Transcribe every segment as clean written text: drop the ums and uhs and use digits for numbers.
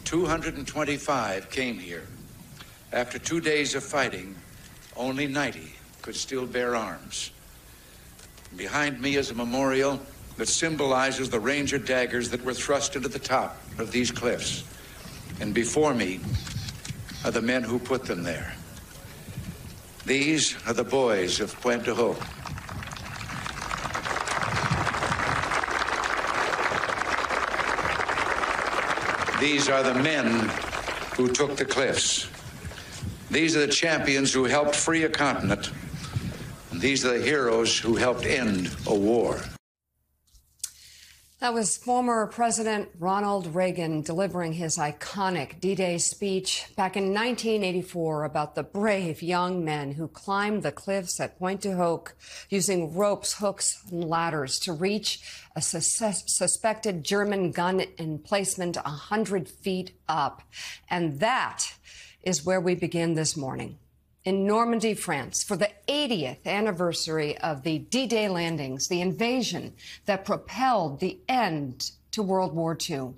225 came here. After 2 days of fighting, only 90 could still bear arms. Behind me is a memorial that symbolizes the Ranger daggers that were thrust into the top of these cliffs. And before me are the men who put them there. These are the boys of Puente Hope. These are the men who took the cliffs. These are the champions who helped free a continent. And these are the heroes who helped end a war. That was former President Ronald Reagan delivering his iconic D-Day speech back in 1984 about the brave young men who climbed the cliffs at Pointe du Hoc using ropes, hooks, and ladders to reach a suspected German gun emplacement 100 feet up. And that is where we begin this morning. In Normandy, France, for the 80th anniversary of the D-Day landings, the invasion that propelled the end to World War II.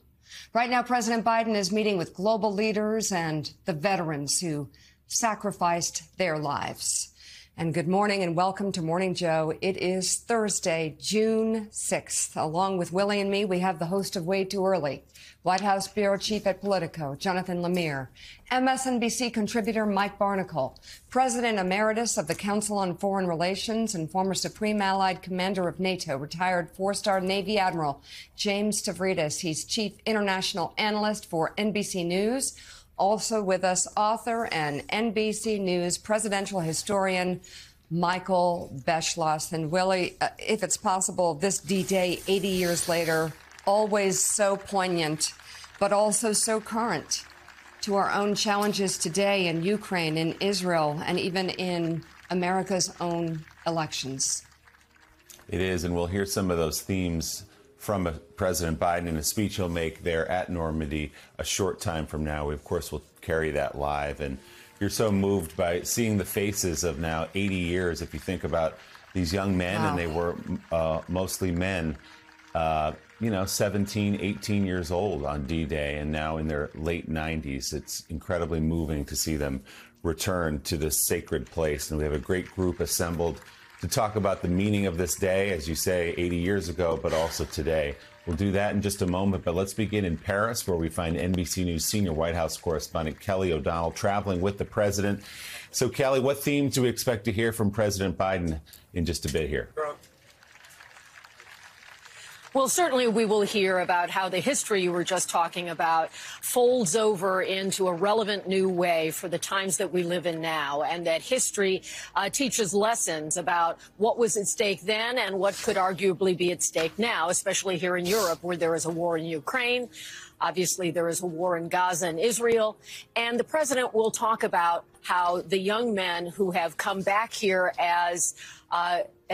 Right now, President Biden is meeting with global leaders and the veterans who sacrificed their lives. And good morning and welcome to Morning Joe. It is Thursday, June 6th. Along with Willie and me, we have the host of Way Too Early, White House Bureau Chief at Politico, Jonathan Lemire, MSNBC contributor Mike Barnicle, President Emeritus of the Council on Foreign Relations and former Supreme Allied Commander of NATO, retired four-star Navy Admiral James Stavridis. He's Chief International Analyst for NBC News. Also with us, author and NBC News presidential historian Michael Beschloss. And Willie, if it's possible, this D-Day 80 years later, always so poignant, but also so current to our own challenges today in Ukraine, in Israel, and even in America's own elections. It is, and we'll hear some of those themes from President Biden in a speech he'll make there at Normandy a short time from now. We, of course, will carry that live. And you're so moved by seeing the faces of now 80 years. If you think about these young men, and they were mostly men, 17, 18 years old on D-Day, and now in their late 90s. It's incredibly moving to see them return to this sacred place. And we have a great group assembled to talk about the meaning of this day, as you say, 80 years ago, but also today. We'll do that in just a moment, but let's begin in Paris, where we find NBC News senior White House correspondent Kelly O'Donnell traveling with the president. So, Kelly, what themes do we expect to hear from President Biden in just a bit here? Well, certainly we will hear about how the history you were just talking about folds over into a relevant new way for the times that we live in now, and that history teaches lessons about what was at stake then and what could arguably be at stake now, especially here in Europe, where there is a war in Ukraine. Obviously, there is a war in Gaza and Israel. And the president will talk about how the young men who have come back here as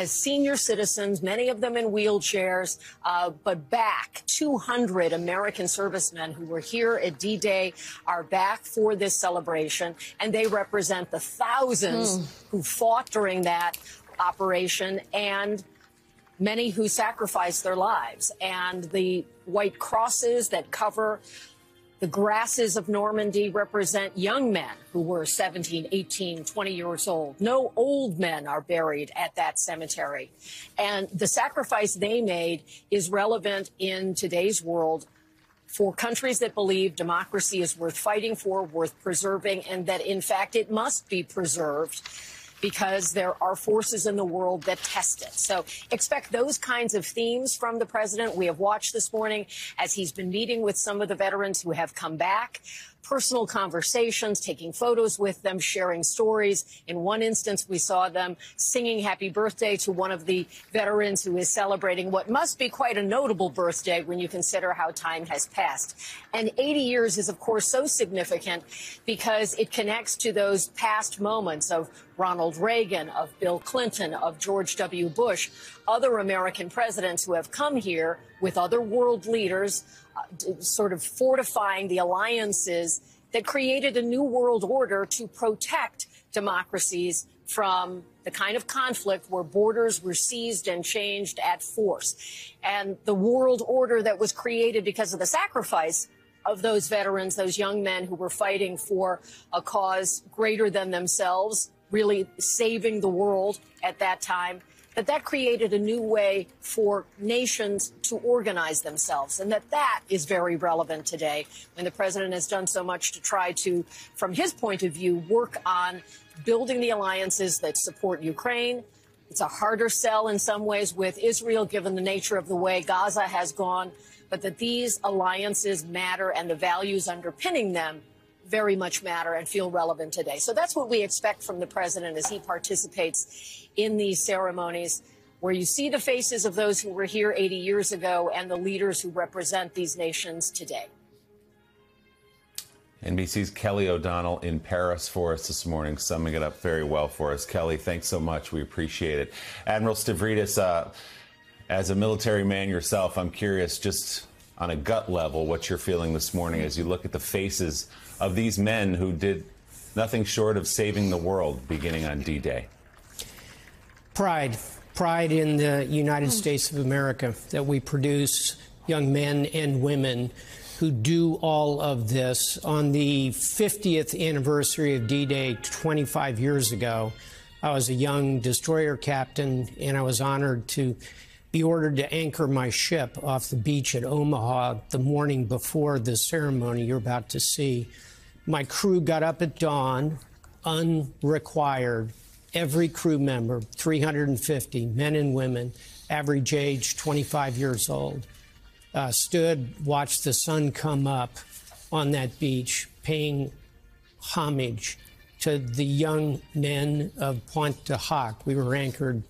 senior citizens, many of them in wheelchairs, but back 200 American servicemen who were here at D-Day are back for this celebration, and they represent the thousands who fought during that operation and many who sacrificed their lives. And the white crosses that cover the grasses of Normandy represent young men who were 17, 18, 20 years old. No old men are buried at that cemetery. And the sacrifice they made is relevant in today's world for countries that believe democracy is worth fighting for, worth preserving, and that, in fact, it must be preserved because there are forces in the world that test it. So expect those kinds of themes from the president. We have watched this morning as he's been meeting with some of the veterans who have come back. Personal conversations, taking photos with them, sharing stories. In one instance, we saw them singing happy birthday to one of the veterans who is celebrating what must be quite a notable birthday when you consider how time has passed. And 80 years is, of course, so significant because it connects to those past moments of Ronald Reagan, of Bill Clinton, of George W. Bush, other American presidents who have come here with other world leaders, sort of fortifying the alliances that created a new world order to protect democracies from the kind of conflict where borders were seized and changed at force. And the world order that was created because of the sacrifice of those veterans, those young men who were fighting for a cause greater than themselves, really saving the world at that time, that created a new way for nations to organize themselves, and that is very relevant today when the president has done so much to try to, from his point of view, work on building the alliances that support Ukraine. It's a harder sell in some ways with Israel, given the nature of the way Gaza has gone, but that these alliances matter and the values underpinning them very much matter and feel relevant today. So that's what we expect from the president as he participates in these ceremonies, where you see the faces of those who were here 80 years ago and the leaders who represent these nations today. NBC's Kelly O'Donnell in Paris for us this morning, summing it up very well for us. Kelly, thanks so much. We appreciate it. Admiral Stavridis, as a military man yourself, I'm curious, just on a gut level, what you're feeling this morning as you look at the faces of these men who did nothing short of saving the world beginning on D-Day. Pride in the United States of America, that we produce young men and women who do all of this. On the 50th anniversary of D-Day 25 years ago, I was a young destroyer captain, and I was honored to be ordered to anchor my ship off the beach at Omaha the morning before the ceremony you're about to see. My crew got up at dawn, unrequired. Every crew member, 350 men and women, average age 25 years old, stood, watched the sun come up on that beach, paying homage to the young men of Pointe du Hoc. We were anchored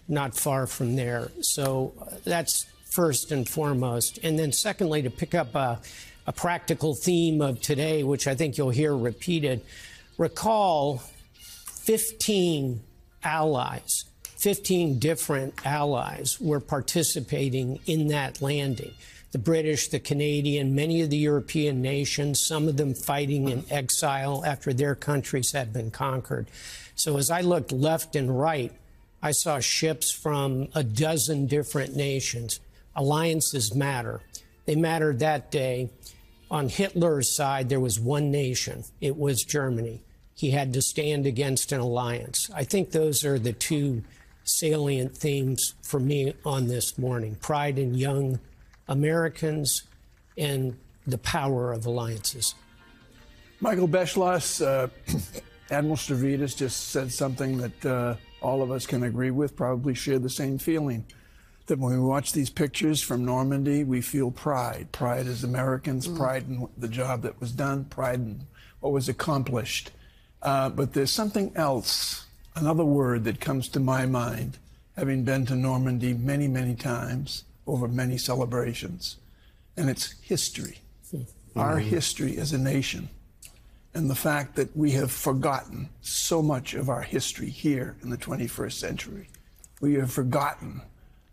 not far from there. So that's first and foremost. And then secondly, to pick up a practical theme of today, which I think you'll hear repeated, recall 15 allies, 15 different allies were participating in that landing. The British, the Canadian, many of the European nations, some of them fighting in exile after their countries had been conquered. So as I looked left and right, I saw ships from a dozen different nations. Alliances matter. They mattered that day. On Hitler's side, there was one nation. It was Germany. He had to stand against an alliance. I think those are the two salient themes for me on this morning: pride in young Americans and the power of alliances. Michael Beschloss, Admiral Stavridis just said something that all of us can agree with, probably share the same feeling, that when we watch these pictures from Normandy, we feel pride. Pride as Americans, pride in the job that was done, pride in what was accomplished. But there's something else, another word that comes to my mind, having been to Normandy many, many times over many celebrations, and it's history. Our history as a nation, and the fact that we have forgotten so much of our history here in the 21st century. We have forgotten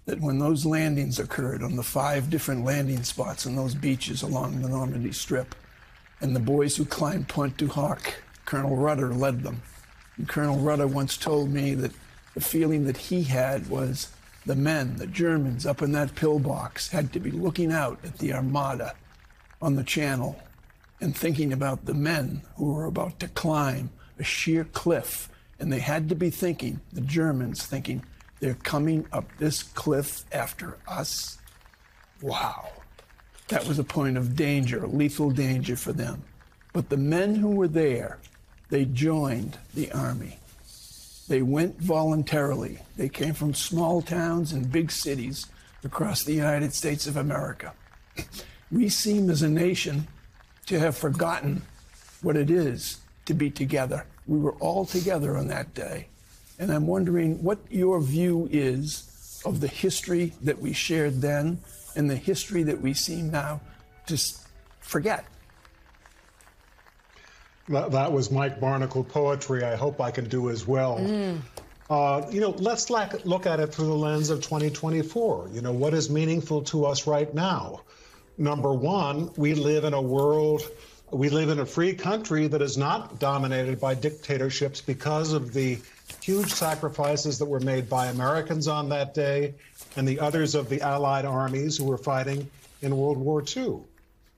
that when those landings occurred on the 5 different landing spots on those beaches along the Normandy Strip, and the boys who climbed Pointe du Hoc, Colonel Rudder led them. And Colonel Rudder once told me that the feeling that he had was the men, the Germans up in that pillbox, had to be looking out at the Armada on the Channel and thinking about the men who were about to climb a sheer cliff. And they had to be thinking, the Germans thinking, they're coming up this cliff after us. Wow. That was a point of danger, lethal danger for them. But the men who were there, they joined the Army. They went voluntarily. They came from small towns and big cities across the United States of America. We seem as a nation to have forgotten what it is to be together. We were all together on that day. And I'm wondering what your view is of the history that we shared then and the history that we seem now to forget. That was Mike Barnacle poetry. I hope I can do as well. Let's look at it through the lens of 2024. What is meaningful to us right now? Number one, we live in a free country that is not dominated by dictatorships because of the huge sacrifices that were made by Americans on that day and the others of the Allied armies who were fighting in World War II.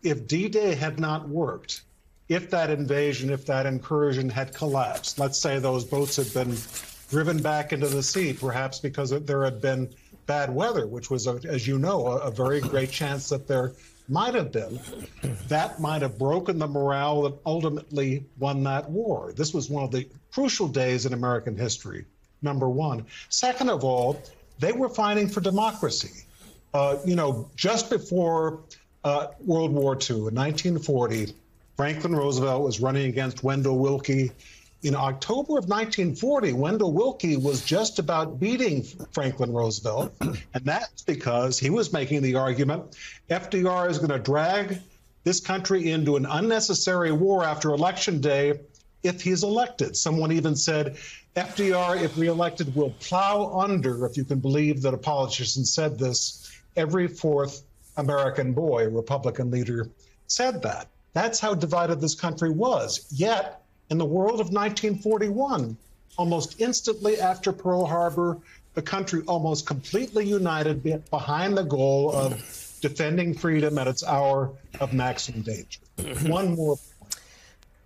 if D-Day had not worked, if that invasion, if that incursion had collapsed, let's say those boats had been driven back into the sea, perhaps because there had been bad weather, which was, as you know, a very great chance that there might have been, that might have broken the morale that ultimately won that war. This was one of the crucial days in American history, number one. Second of all, they were fighting for democracy. Just before World War II, in 1940, Franklin Roosevelt was running against Wendell Willkie. In October of 1940, Wendell Willkie was just about beating Franklin Roosevelt, and that's because he was making the argument FDR is going to drag this country into an unnecessary war after Election Day if he's elected. Someone even said FDR, if reelected, will plow under, if you can believe that a politician said this, every fourth American boy. A Republican leader said that. That's how divided this country was. Yet, in the world of 1941, almost instantly after Pearl Harbor, the country almost completely united behind the goal of defending freedom at its hour of maximum danger. One more point.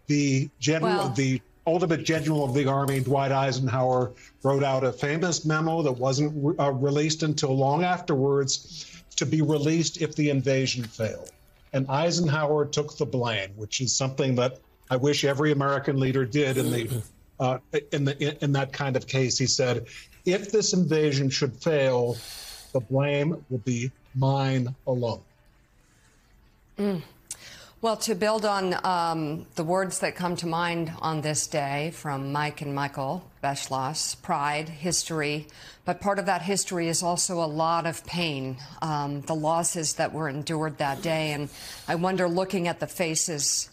The ultimate general of the Army, Dwight Eisenhower, wrote out a famous memo that wasn't released until long afterwards, to be released if the invasion failed. And Eisenhower took the blame, which is something that I wish every American leader did in that kind of case. He said, if this invasion should fail, the blame will be mine alone. Well, to build on the words that come to mind on this day from Mike and Michael Beschloss, pride, history, but part of that history is also a lot of pain, the losses that were endured that day. And I wonder, looking at the faces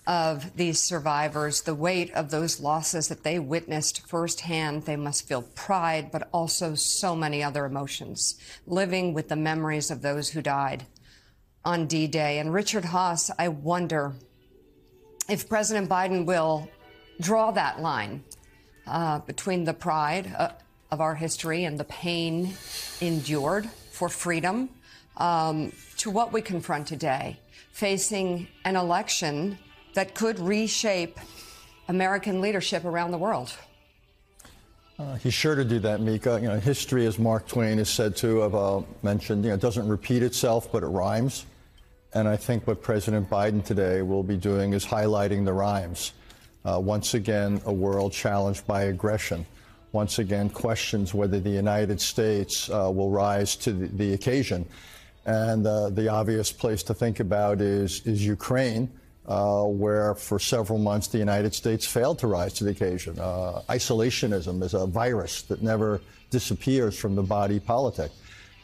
of these survivors, the weight of those losses that they witnessed firsthand, they must feel pride, but also so many other emotions, living with the memories of those who died on D-Day. And Richard Haass, I wonder if President Biden will draw that line between the pride of our history and the pain endured for freedom to what we confront today, facing an election that could reshape American leadership around the world. He's sure to do that, Mika. History, as Mark Twain has said mentioned, doesn't repeat itself, but it rhymes. And I think what President Biden today will be doing is highlighting the rhymes. Once again, a world challenged by aggression. Once again, questions whether the United States will rise to the occasion. And the obvious place to think about is Ukraine, where for several months the United States failed to rise to the occasion. Isolationism is a virus that never disappears from the body politic.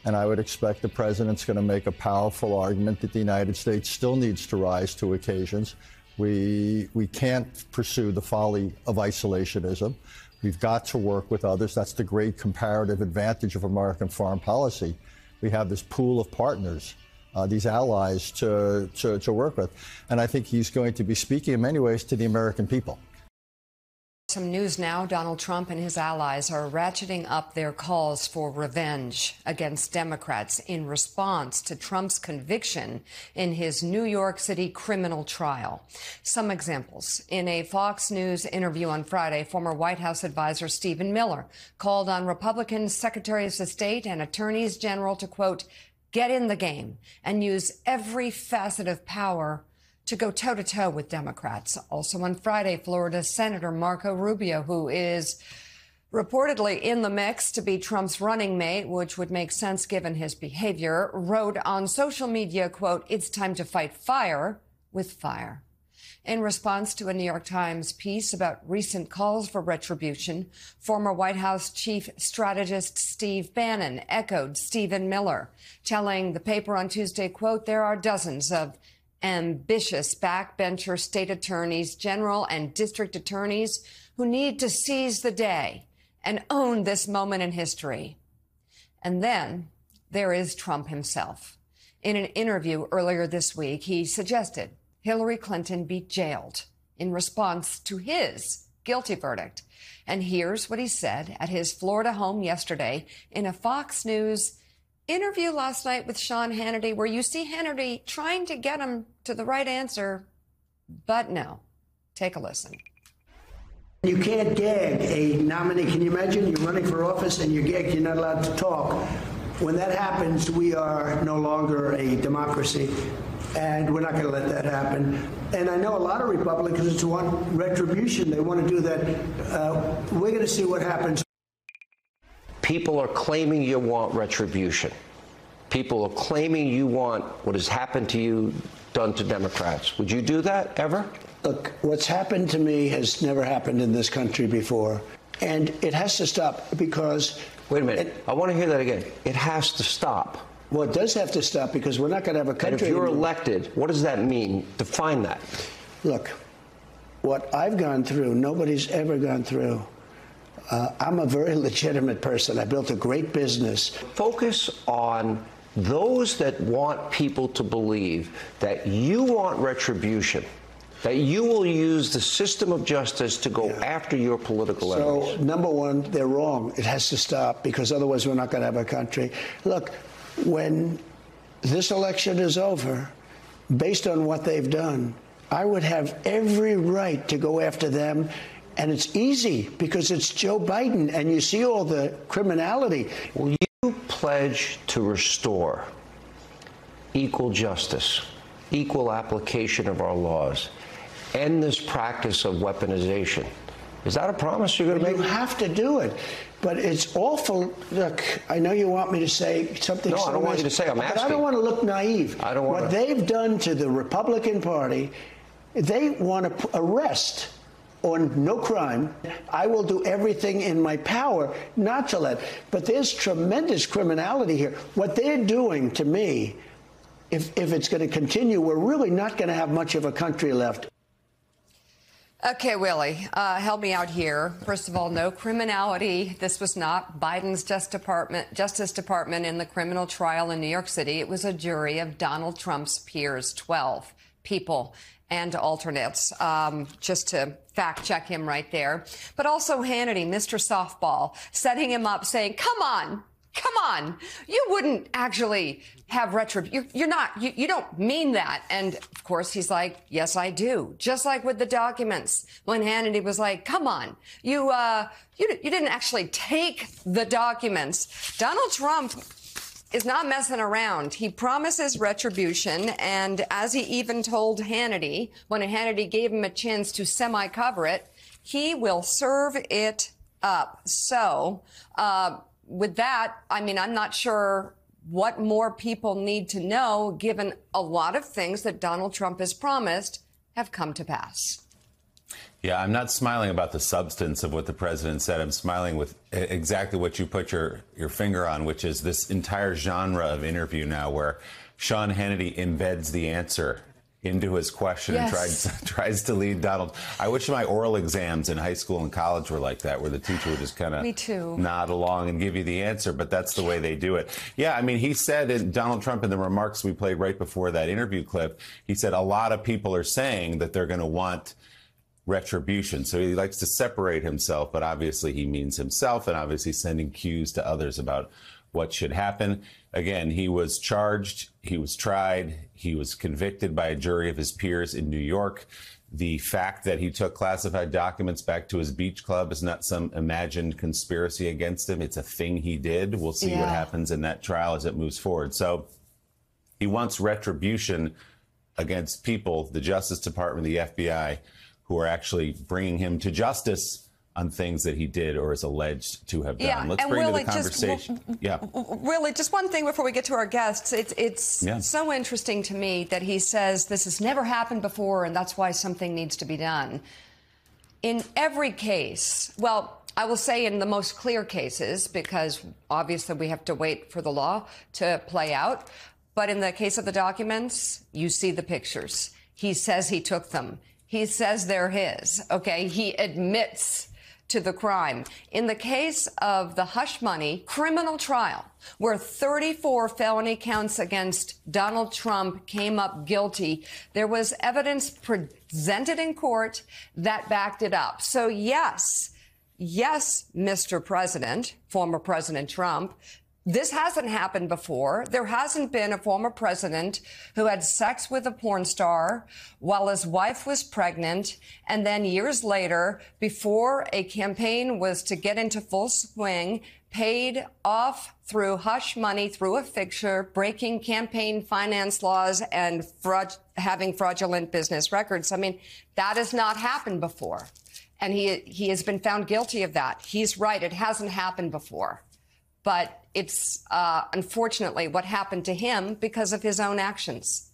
And I would expect the president's going to make a powerful argument that the United States still needs to rise to occasions. We can't pursue the folly of isolationism. We've got to work with others. That's the great comparative advantage of American foreign policy. We have this pool of partners, these allies to work with. And I think he's going to be speaking in many ways to the American people. Some news now. Donald Trump and his allies are ratcheting up their calls for revenge against Democrats in response to Trump's conviction in his New York City criminal trial. Some examples. In a Fox News interview on Friday, former White House advisor Stephen Miller called on Republican secretaries of state and attorneys general to, quote, get in the game and use every facet of power to go toe-to-toe with Democrats. Also on Friday, Florida Senator Marco Rubio, who is reportedly in the mix to be Trump's running mate, which would make sense given his behavior, wrote on social media, quote, it's time to fight fire with fire. In response to a New York Times piece about recent calls for retribution, former White House chief strategist Steve Bannon echoed Stephen Miller, telling the paper on Tuesday, quote, there are dozens of ambitious backbencher state attorneys, general and district attorneys who need to seize the day and own this moment in history. And then there is Trump himself. In an interview earlier this week, he suggested Hillary Clinton be jailed in response to his guilty verdict. And here's what he said at his Florida home yesterday in a Fox News interview last night with Sean Hannity where you see Hannity trying to get him to the right answer, but no. Take a listen. You can't gag a nominee. Can you imagine you're running for office and you're gagged, you're not allowed to talk? When that happens, we are no longer a democracy, and we're not going to let that happen. And I know a lot of Republicans want retribution. They want to do that. We're going to see what happens. People are claiming you want retribution. People are claiming you want what has happened to you done to Democrats. Would you do that ever? Look, what's happened to me has never happened in this country before, and it has to stop because... Wait a minute. I want to hear that again. It has to stop. Well, it does have to stop because we're not going to have a country... And if you're anymore. elected, what does that mean? Define that. Look, what I've gone through, nobody's ever gone through. I'm a very legitimate person. I built a great business. Focus on those that want people to believe that you want retribution, that you will use the system of justice to go after your political enemies. So, number one, they're wrong. It has to stop because otherwise we're not going to have a country. Look, when this election is over, based on what they've done, I would have every right to go after them. And it's easy because it's Joe Biden and you see all the criminality. Will you pledge to restore equal justice, equal application of our laws, end this practice of weaponization? Is that a promise you're going to make? You have to do it. But it's awful. Look, I know you want me to say something. No, I don't want you to say. I'm asking. But I don't want to look naive. I don't want what they've done to the Republican Party, they want to arrest on no crime. I will do everything in my power not to let. But there's tremendous criminality here. What they're doing to me, if it's going to continue, we're really not going to have much of a country left. Okay, Willie, help me out here. First of all, no criminality. This was not Biden's Justice Department in the criminal trial in New York City. It was a jury of Donald Trump's peers, 12 people and alternates, just to fact check him right there. But also Hannity, Mr. Softball, setting him up saying, come on, you wouldn't actually have retribution. You don't mean that. And of course, he's like, yes, I do. Just like with the documents when Hannity was like, come on, you didn't actually take the documents. Donald Trump is not messing around. He promises retribution. And as he even told Hannity, when Hannity gave him a chance to semi-cover it, he will serve it up. So, with that, I mean, I'm not sure what more people need to know, given a lot of things that Donald Trump has promised have come to pass. Yeah, I'm not smiling about the substance of what the president said. I'm smiling with exactly what you put your finger on, which is this entire genre of interview now where Sean Hannity embeds the answer into his question and tries to lead Donald. I wish my oral exams in high school and college were like that, where the teacher would just kind of nod along and give you the answer, but that's the way they do it. Yeah, I mean, he said, Donald Trump, in the remarks we played right before that interview clip, he said a lot of people are saying that they're going to want retribution. So he likes to separate himself, but obviously he means himself and obviously sending cues to others about what should happen. Again, he was charged, he was tried, he was convicted by a jury of his peers in New York. The fact that he took classified documents back to his beach club is not some imagined conspiracy against him. It's a thing he did. We'll see what happens in that trial as it moves forward. So he wants retribution against people, the Justice Department, the FBI, who are actually bringing him to justice on things that he did or is alleged to have done. Yeah, let's bring to the conversation. Really, just one thing before we get to our guests. It's so interesting to me that he says this has never happened before and that's why something needs to be done. In every case, well, I will say in the most clear cases, because obviously we have to wait for the law to play out. But in the case of the documents, you see the pictures. He says he took them. He says they're his. Okay, he admits to the crime. In the case of the hush money criminal trial, where 34 felony counts against Donald Trump came up guilty, there was evidence presented in court that backed it up. So yes, Mr. President, former President Trump, This hasn't happened before. There hasn't been a former president who had sex with a porn star while his wife was pregnant, and then years later, before a campaign was to get into full swing, paid off through hush money, through a fixture, breaking campaign finance laws and having fraudulent business records. I mean, that has not happened before. And he has been found guilty of that. He's right. It hasn't happened before. But it's unfortunately what happened to him because of his own actions.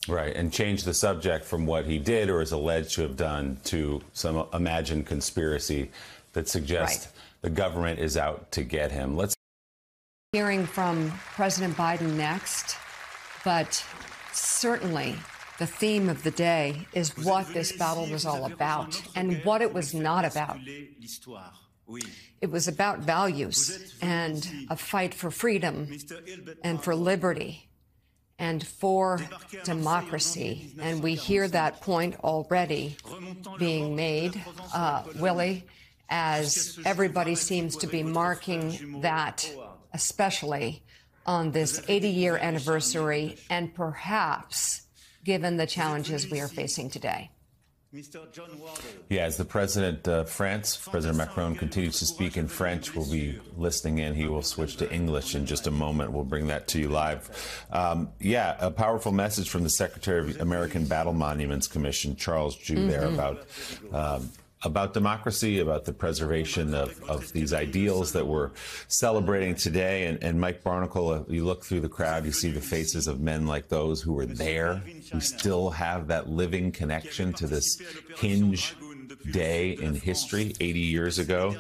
Right, and change the subject from what he did or is alleged to have done to some imagined conspiracy that suggests the government is out to get him. Let's hearing from President Biden next, but certainly the theme of the day is what this battle was all about and what it was not about. It was about values and a fight for freedom and for liberty and for democracy. And we hear that point already being made, Willie, as everybody seems to be marking that, especially on this 80-year anniversary, and perhaps given the challenges we are facing today. Yeah, as the president of France, President Macron, continues to speak in French, we'll be listening in. He will switch to English in just a moment. We'll bring that to you live. Yeah, a powerful message from the Secretary of the American Battle Monuments Commission, Charles Ju, there about democracy, about the preservation of these ideals that we're celebrating today. And Mike Barnicle, you look through the crowd, you see the faces of men like those who were there, who still have that living connection to this hinge day in history 80 years ago.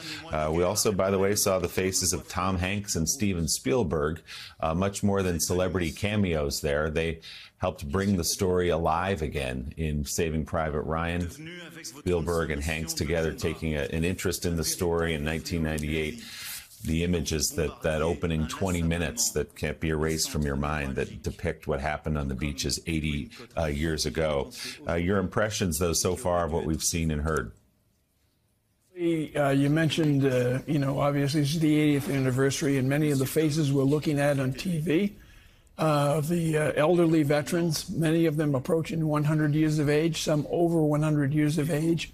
We also, by the way, saw the faces of Tom Hanks and Steven Spielberg, much more than celebrity cameos there. They helped bring the story alive again in Saving Private Ryan. Spielberg and Hanks together taking an interest in the story in 1998. The images, that opening 20 minutes that can't be erased from your mind, that depict what happened on the beaches 80 years ago. Your impressions, though, so far of what we've seen and heard? You mentioned, obviously this is the 80th anniversary, and many of the faces we're looking at on TV of the elderly veterans, many of them approaching 100 years of age, some over 100 years of age.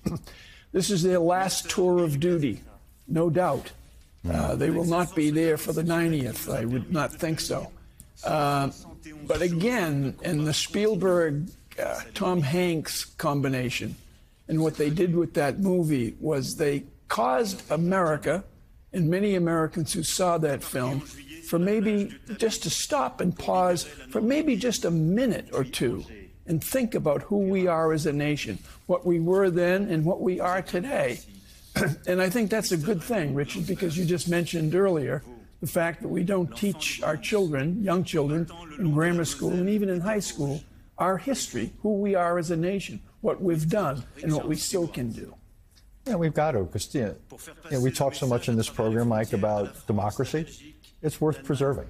This is their last tour of duty, no doubt. They will not be there for the 90th. I would not think so. But again, in the Spielberg-Tom Hanks combination, and what they did with that movie was they caused America, and many Americans who saw that film, for maybe just to stop and pause for maybe just a minute or two and think about who we are as a nation, what we were then and what we are today. And I think that's a good thing, Richard, because you just mentioned earlier the fact that we don't teach our children, young children, in grammar school and even in high school, our history, who we are as a nation, what we've done, and what we still can do. Yeah, we've got to, because we talk so much in this program, Mike, about democracy. It's worth preserving.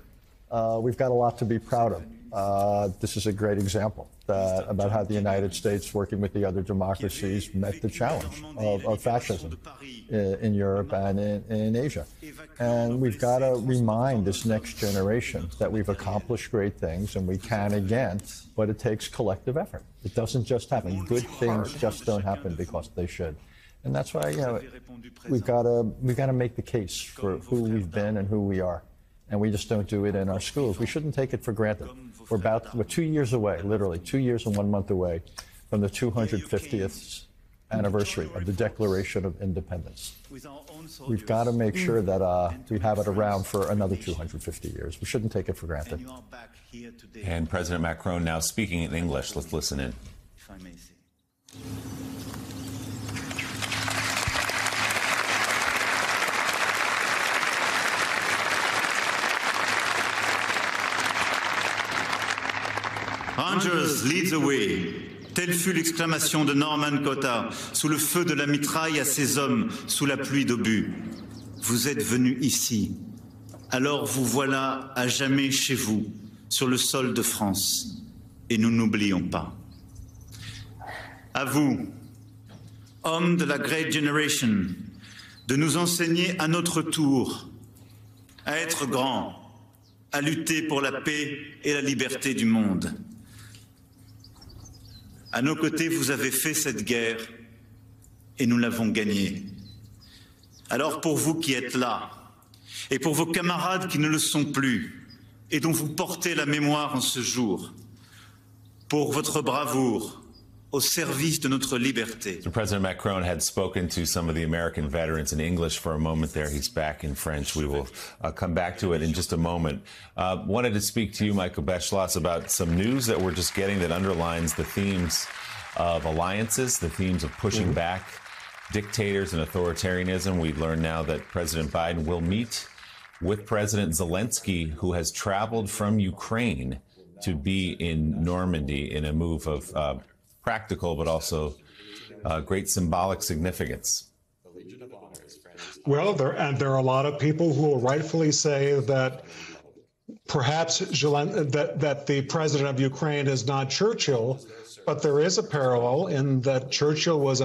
We've got a lot to be proud of. This is a great example about how the United States, working with the other democracies, met the challenge of fascism in Europe and in Asia. And we've got to remind this next generation that we've accomplished great things, and we can again, but it takes collective effort. It doesn't just happen. Good things just don't happen because they should. And that's why, we've got to make the case for who we've been and who we are. And we just don't do it in our schools. We shouldn't take it for granted. We're 2 years away, literally 2 years and 1 month away from the 250th anniversary of the Declaration of Independence. We've got to make sure that we have it around for another 250 years. We shouldn't take it for granted. And President Macron now speaking in English. Let's listen in. Rangers, lead the way. Telle fut l'exclamation de Norman Cotta sous le feu de la mitraille à ses hommes sous la pluie d'obus. Vous êtes venus ici. Alors vous voilà à jamais chez vous, sur le sol de France. Et nous n'oublions pas. À vous, hommes de la Great Generation, de nous enseigner à notre tour à être grand, à lutter pour la paix et la liberté du monde. À nos côtés, vous avez fait cette guerre et nous l'avons gagnée. Alors pour vous qui êtes là, et pour vos camarades qui ne le sont plus, et dont vous portez la mémoire en ce jour, pour votre bravoure, au service de notre liberté. So President Macron had spoken to some of the American veterans in English for a moment there. He's back in French. We will come back to it in just a moment. Wanted to speak to you, Michael Beschloss, about some news that we're just getting that underlines the themes of alliances, the themes of pushing back dictators and authoritarianism. We learn now that President Biden will meet with President Zelensky, who has traveled from Ukraine to be in Normandy in a move of practical but also great symbolic significance. Well, there are a lot of people who will rightfully say that perhaps that the president of Ukraine is not Churchill, but there is a parallel in that Churchill was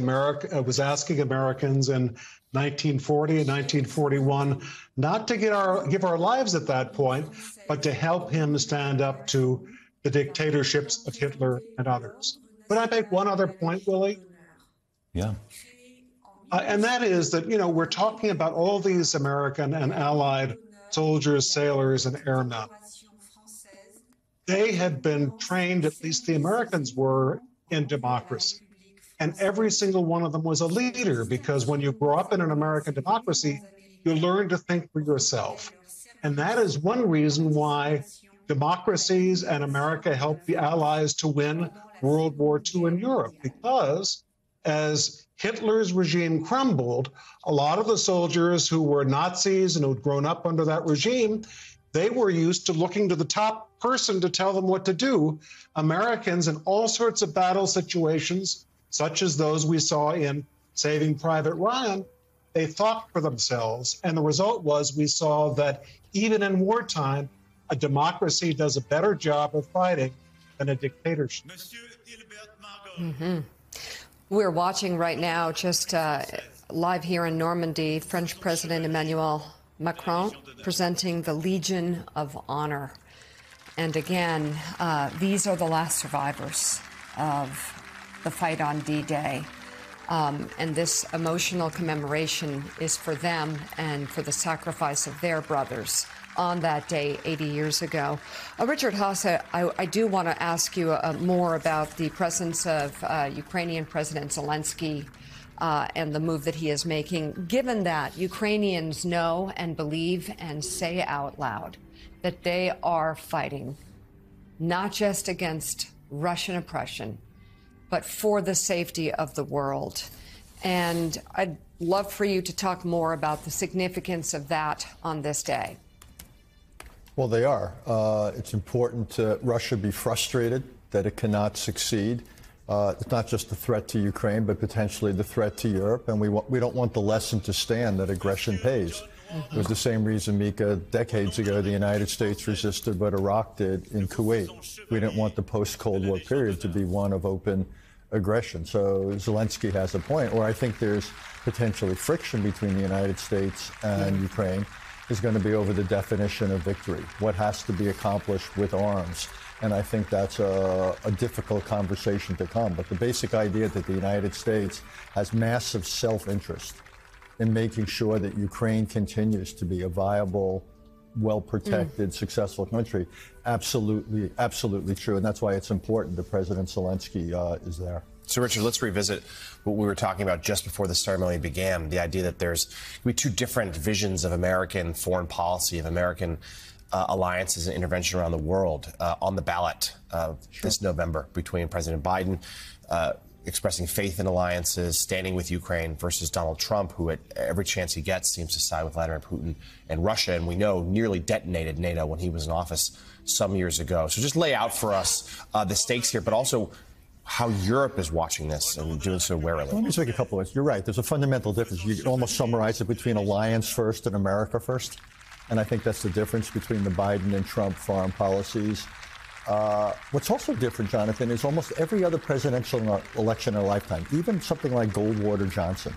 asking Americans in 1940 and 1941 not to give our lives at that point, but to help him stand up to the dictatorships of Hitler and others. But I make one other point, Willie. Yeah. And that is that, you know, we're talking about all these American and allied soldiers, sailors, and airmen. They had been trained, at least the Americans were, in democracy. And every single one of them was a leader, because when you grow up in an American democracy, you learn to think for yourself. And that is one reason why democracies and America helped the Allies to win World War II in Europe, because as Hitler's regime crumbled, a lot of the soldiers who were Nazis and who'd grown up under that regime, they were used to looking to the top person to tell them what to do. Americans in all sorts of battle situations, such as those we saw in Saving Private Ryan, they thought for themselves. And the result was we saw that even in wartime, a democracy does a better job of fighting than a dictatorship. Mm-hmm. We're watching right now, just live here in Normandy, French President Emmanuel Macron presenting the Legion of Honor. And again, these are the last survivors of the fight on D-Day. And this emotional commemoration is for them and for the sacrifice of their brothers on that day 80 years ago. Richard Haass, I do want to ask you more about the presence of Ukrainian President Zelensky and the move that he is making, given that Ukrainians know and believe and say out loud that they are fighting not just against Russian oppression, but for the safety of the world. And I'd love for you to talk more about the significance of that on this day. Well, they are. It's important to Russia be frustrated that it cannot succeed. It's not just a threat to Ukraine, but potentially the threat to Europe. And we don't want the lesson to stand that aggression pays. It was the same reason, Mika, decades ago, the United States resisted what Iraq did in Kuwait. We didn't want the post-Cold War period to be one of open aggression. So Zelensky has a point where I think there's potentially friction between the United States and Ukraine is going to be over the definition of victory, what has to be accomplished with arms. And I think that's a difficult conversation to come. But the basic idea that the United States has massive self-interest in making sure that Ukraine continues to be a viable, well-protected, successful country, absolutely, absolutely true. And that's why it's important that President Zelensky is there. So, Richard, let's revisit what we were talking about just before the ceremony began, the idea that there's two different visions of American foreign policy, of American alliances and intervention around the world on the ballot this November between President Biden expressing faith in alliances, standing with Ukraine, versus Donald Trump, who at every chance he gets seems to side with Vladimir Putin and Russia, and we know nearly detonated NATO when he was in office some years ago. So just lay out for us the stakes here, but also how Europe is watching this and doing so warily. Let me just make a couple of points. You're right. There's a fundamental difference. You can almost summarize it between alliance first and America first. And I think that's the difference between the Biden and Trump foreign policies. What's also different, Jonathan, is almost every other presidential election in our lifetime, even something like Goldwater Johnson,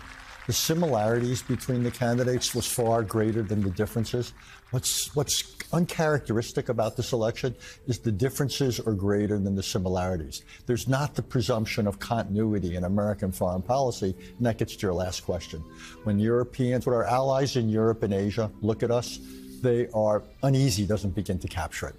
The similarities between the candidates was far greater than the differences. What's uncharacteristic about this election is the differences are greater than the similarities. There's not the presumption of continuity in American foreign policy, and that gets to your last question. When Europeans, when our allies in Europe and Asia look at us, they are uneasy, doesn't begin to capture it.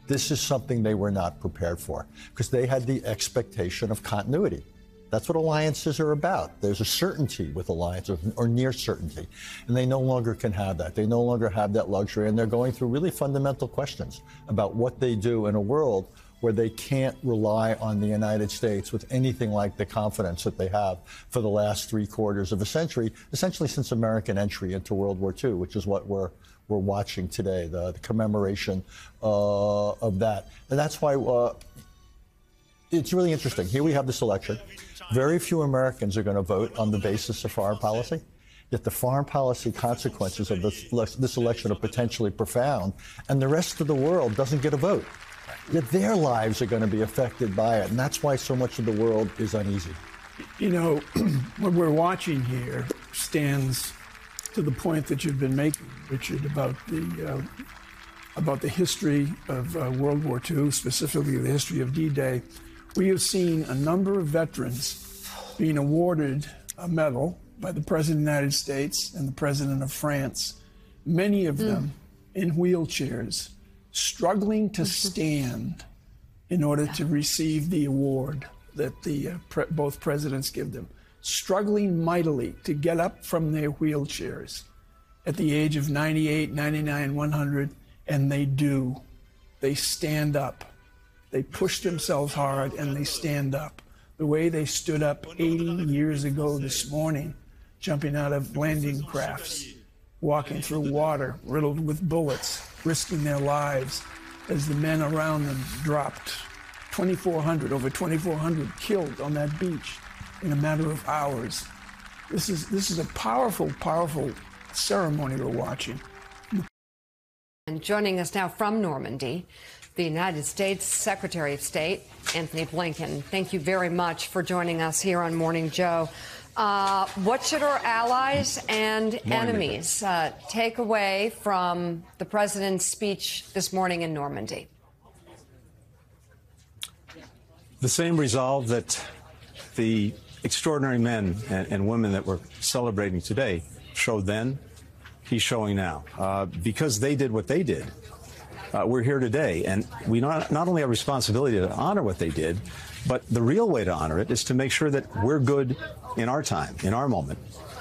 This is something they were not prepared for because they had the expectation of continuity. That's what alliances are about. There's a certainty with alliances, or near certainty, and they no longer can have that. They no longer have that luxury, and they're going through really fundamental questions about what they do in a world where they can't rely on the United States with anything like the confidence that they have for the last 3/4 of a century, essentially since American entry into World War II, which is what we're watching today, the commemoration of that. And that's why it's really interesting. Here we have this election. Very few Americans are going to vote on the basis of foreign policy, yet the foreign policy consequences of this election are potentially profound, and the rest of the world doesn't get a vote. Yet their lives are going to be affected by it, and that's why so much of the world is uneasy. You know, what we're watching here stands to the point that you've been making, Richard, about the history of World War II, specifically the history of D-Day. We have seen a number of veterans being awarded a medal by the President of the United States and the President of France, many of them in wheelchairs, struggling to stand in order to receive the award that both presidents give them, struggling mightily to get up from their wheelchairs at the age of 98, 99, 100, and they do. They stand up. They push themselves hard and they stand up. The way they stood up 80 years ago this morning, jumping out of landing crafts, walking through water riddled with bullets, risking their lives as the men around them dropped. Over 2,400 killed on that beach in a matter of hours. This is a powerful, powerful ceremony we're watching. And joining us now from Normandy, the United States Secretary of State, Antony Blinken. Thank you very much for joining us here on Morning Joe. What should our allies and enemies take away from the president's speech this morning in Normandy? The same resolve that the extraordinary men and women that we're celebrating today showed then, he's showing now. Because they did what they did, we're here today, and we not only have a responsibility to honor what they did, but the real way to honor it is to make sure that we're good in our time, in our moment,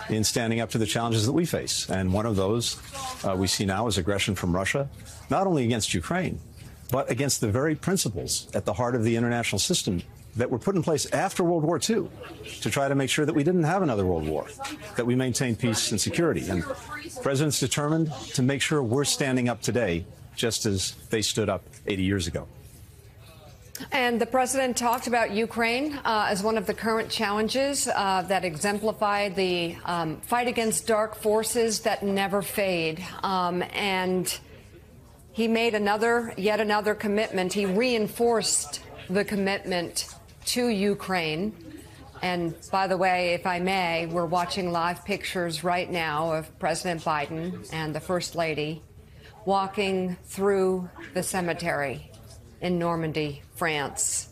in standing up to the challenges that we face. And one of those we see now is aggression from Russia, not only against Ukraine, but against the very principles at the heart of the international system that were put in place after World War II to try to make sure that we didn't have another world war, that we maintain peace and security. And the president's determined to make sure we're standing up today just as they stood up 80 years ago. And the president talked about Ukraine as one of the current challenges that exemplify the fight against dark forces that never fade. And he made yet another commitment. He reinforced the commitment to Ukraine. And by the way, if I may, we're watching live pictures right now of President Biden and the First Lady walking through the cemetery in Normandy, France.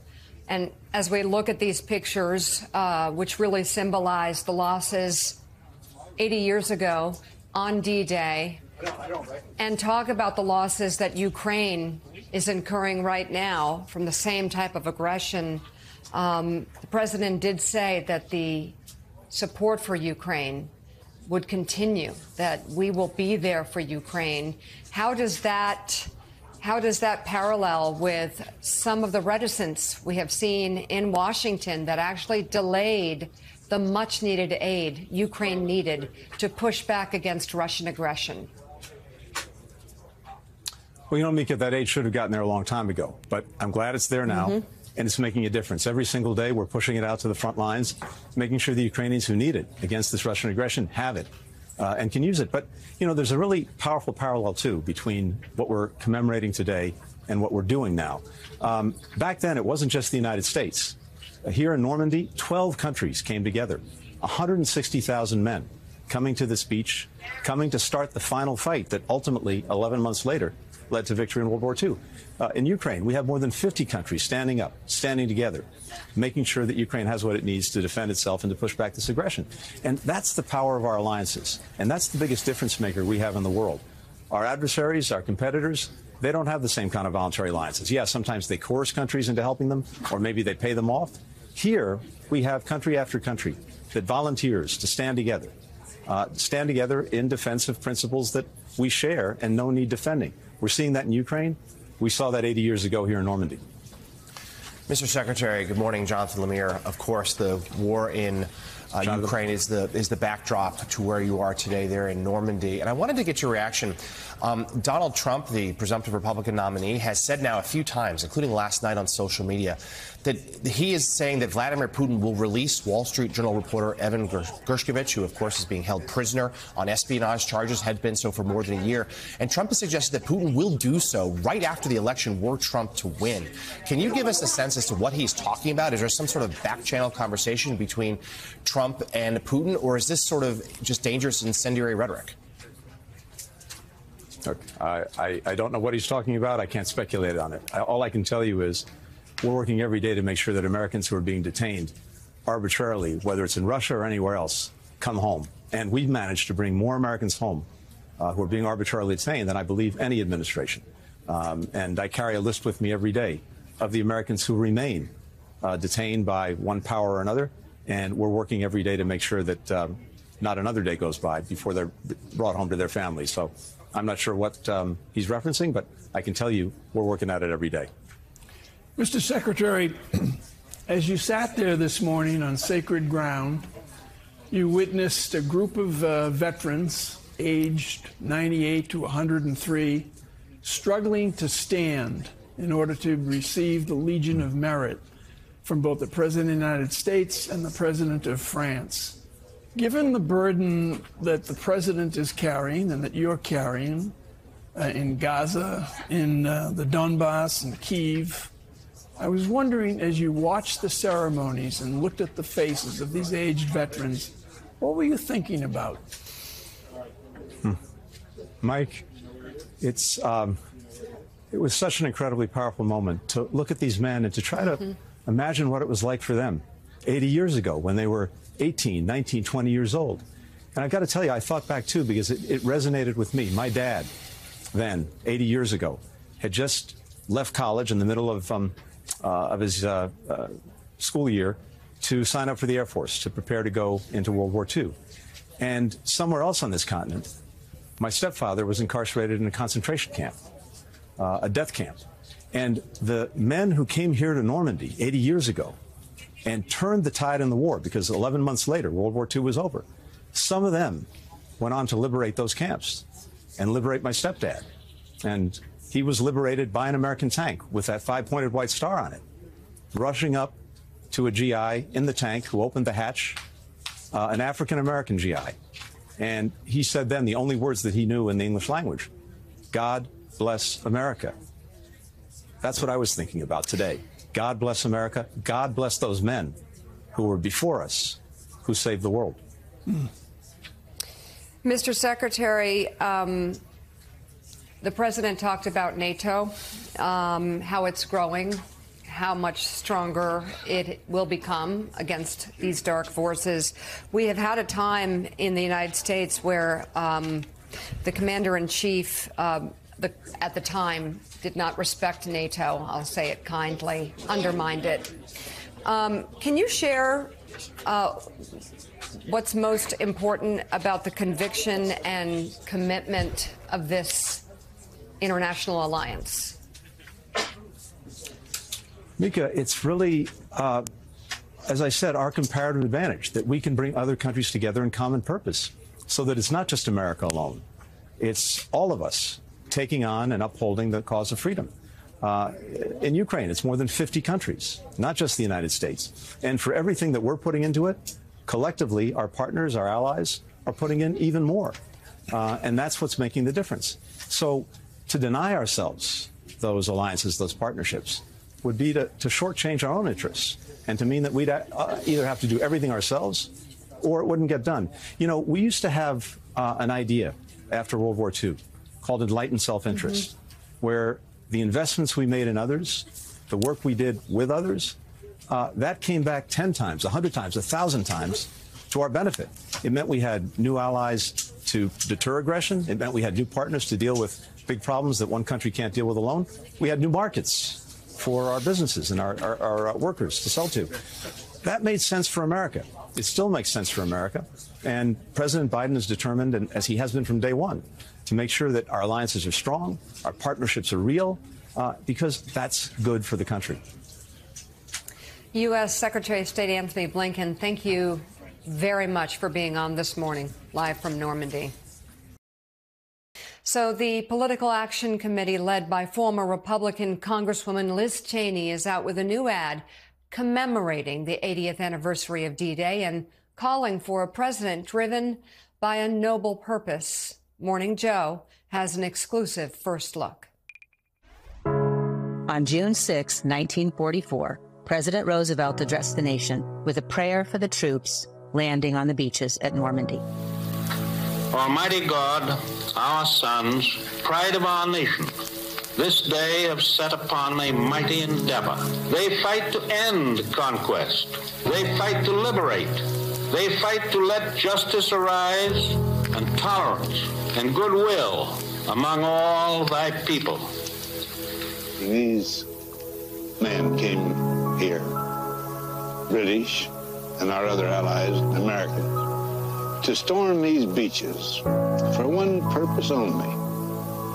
And as we look at these pictures, which really symbolize the losses 80 years ago on D-Day, and talk about the losses that Ukraine is incurring right now from the same type of aggression, the president did say that the support for Ukraine would continue, that we will be there for Ukraine. How does that parallel with some of the reticence we have seen in Washington that actually delayed the much-needed aid Ukraine needed to push back against Russian aggression? Well, you know, Mika, that aid should have gotten there a long time ago, but I'm glad it's there now. And it's making a difference. Every single day, we're pushing it out to the front lines, making sure the Ukrainians who need it against this Russian aggression have it and can use it. But, you know, there's a really powerful parallel, too, between what we're commemorating today and what we're doing now. Back then, it wasn't just the United States. Here in Normandy, 12 countries came together, 160,000 men coming to the speech, coming to start the final fight that ultimately, 11 months later, led to victory in World War II. In Ukraine, we have more than 50 countries standing up, standing together, making sure that Ukraine has what it needs to defend itself and to push back this aggression. And that's the power of our alliances. And that's the biggest difference maker we have in the world. Our adversaries, our competitors, they don't have the same kind of voluntary alliances. Yeah, sometimes they coerce countries into helping them, or maybe they pay them off. Here, we have country after country that volunteers to stand together in defense of principles that we share and no need defending. We're seeing that in Ukraine. We saw that 80 years ago here in Normandy. Mr. Secretary, good morning. Jonathan Lemire. Of course, the war in Ukraine is the backdrop to where you are today there in Normandy. And I wanted to get your reaction. Donald Trump, the presumptive Republican nominee, has said now a few times, including last night on social media, that he is saying that Vladimir Putin will release Wall Street Journal reporter Evan Gershkovich, who, of course, is being held prisoner on espionage charges, had been so for more than a year. And Trump has suggested that Putin will do so right after the election were Trump to win. Can you give us a sense as to what he's talking about? Is there some sort of back-channel conversation between Trump and Putin, or is this sort of just dangerous incendiary rhetoric? Look, I don't know what he's talking about. I can't speculate on it. All I can tell you is we're working every day to make sure that Americans who are being detained arbitrarily, whether it's in Russia or anywhere else, come home. And we've managed to bring more Americans home who are being arbitrarily detained than I believe any administration. And I carry a list with me every day of the Americans who remain detained by one power or another. And we're working every day to make sure that not another day goes by before they're brought home to their families. So I'm not sure what he's referencing, but I can tell you we're working at it every day. Mr. Secretary, as you sat there this morning on sacred ground, you witnessed a group of veterans aged 98 to 103 struggling to stand in order to receive the Legion of Merit from both the President of the United States and the President of France. Given the burden that the President is carrying and that you're carrying in Gaza, in the Donbass, and Kyiv, I was wondering, as you watched the ceremonies and looked at the faces of these aged veterans, what were you thinking about? Mike, it was such an incredibly powerful moment to look at these men and to try to imagine what it was like for them 80 years ago when they were 18, 19, 20 years old. And I've got to tell you, I thought back, too, because it resonated with me. My dad, then, 80 years ago, had just left college in the middle of his school year to sign up for the Air Force to prepare to go into World War II. And somewhere else on this continent, my stepfather was incarcerated in a concentration camp, a death camp. And the men who came here to Normandy 80 years ago and turned the tide in the war, because 11 months later, World War II was over, some of them went on to liberate those camps and liberate my stepdad. And he was liberated by an American tank with that 5-pointed white star on it, rushing up to a GI in the tank who opened the hatch, an African-American GI. And he said then the only words that he knew in the English language: God bless America. That's what I was thinking about today. God bless America. God bless those men who were before us, who saved the world. Mr. Secretary, the president talked about NATO, how it's growing, how much stronger it will become against these dark forces. We have had a time in the United States where the commander-in-chief at the time did not respect NATO, I'll say it kindly, undermined it. Can you share what's most important about the conviction and commitment of this international alliance? Mika, it's really, as I said, our comparative advantage that we can bring other countries together in common purpose so that it's not just America alone. It's all of us taking on and upholding the cause of freedom. In Ukraine, it's more than 50 countries, not just the United States. And for everything that we're putting into it, collectively, our partners, our allies, are putting in even more. And that's what's making the difference. So to deny ourselves those alliances, those partnerships, would be to shortchange our own interests and to mean that we'd either have to do everything ourselves or it wouldn't get done. You know, we used to have an idea after World War II called enlightened self-interest, where the investments we made in others, the work we did with others, that came back 10 times, 100 times, 1,000 times to our benefit. It meant we had new allies to deter aggression. It meant we had new partners to deal with big problems that one country can't deal with alone. We had new markets for our businesses and our workers to sell to. That made sense for America. It still makes sense for America. And President Biden is determined, and as he has been from day one, to make sure that our alliances are strong, our partnerships are real, because that's good for the country. U.S. Secretary of State Anthony Blinken, thank you very much for being on this morning, live from Normandy. So the Political Action Committee, led by former Republican Congresswoman Liz Cheney, is out with a new ad commemorating the 80th anniversary of D-Day and calling for a president driven by a noble purpose. Morning Joe has an exclusive first look. On June 6, 1944, President Roosevelt addressed the nation with a prayer for the troops landing on the beaches at Normandy. Almighty God, our sons, pride of our nation, this day have set upon a mighty endeavor. They fight to end conquest. They fight to liberate. They fight to let justice arise and tolerance and goodwill among all thy people. These men came here, British and our other allies, Americans, to storm these beaches for one purpose only,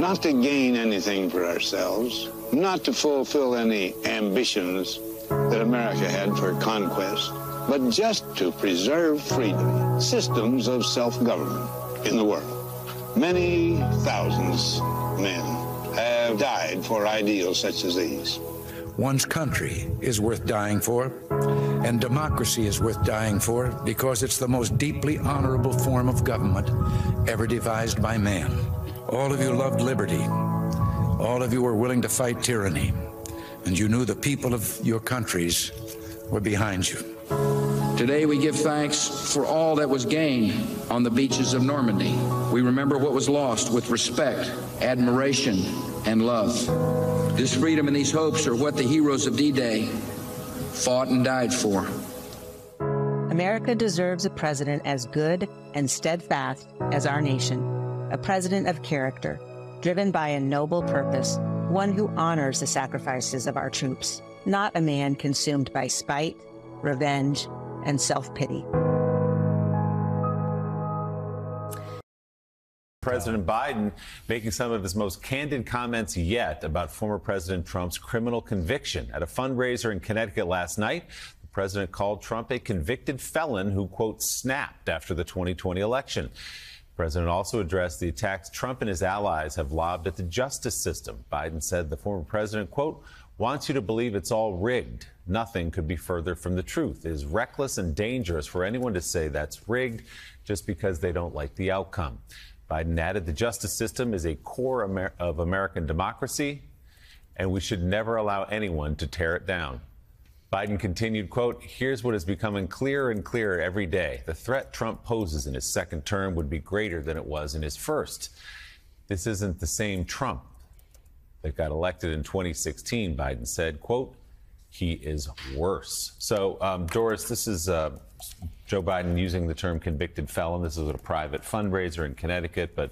not to gain anything for ourselves, not to fulfill any ambitions that America had for conquest, but just to preserve freedom, systems of self-government in the world. Many thousands of men have died for ideals such as these. One's country is worth dying for, and democracy is worth dying for because it's the most deeply honorable form of government ever devised by man. All of you loved liberty. All of you were willing to fight tyranny, and you knew the people of your countries were behind you. Today we give thanks for all that was gained on the beaches of Normandy. We remember what was lost with respect, admiration, and love. This freedom and these hopes are what the heroes of D-Day fought and died for. America deserves a president as good and steadfast as our nation, a president of character, driven by a noble purpose, one who honors the sacrifices of our troops, not a man consumed by spite, revenge, and self-pity. President Biden making some of his most candid comments yet about former President Trump's criminal conviction. At a fundraiser in Connecticut last night, the president called Trump a convicted felon who, quote, snapped after the 2020 election. The president also addressed the attacks Trump and his allies have lobbed at the justice system. Biden said the former president, quote, wants you to believe it's all rigged. Nothing could be further from the truth. It is reckless and dangerous for anyone to say that's rigged just because they don't like the outcome. Biden added the justice system is a core of American democracy, and we should never allow anyone to tear it down. Biden continued, quote, here's what is becoming clearer and clearer every day. The threat Trump poses in his second term would be greater than it was in his first. This isn't the same Trump that got elected in 2016, Biden said, quote, he is worse. So, Doris, this is Joe Biden using the term convicted felon. This is at a private fundraiser in Connecticut. But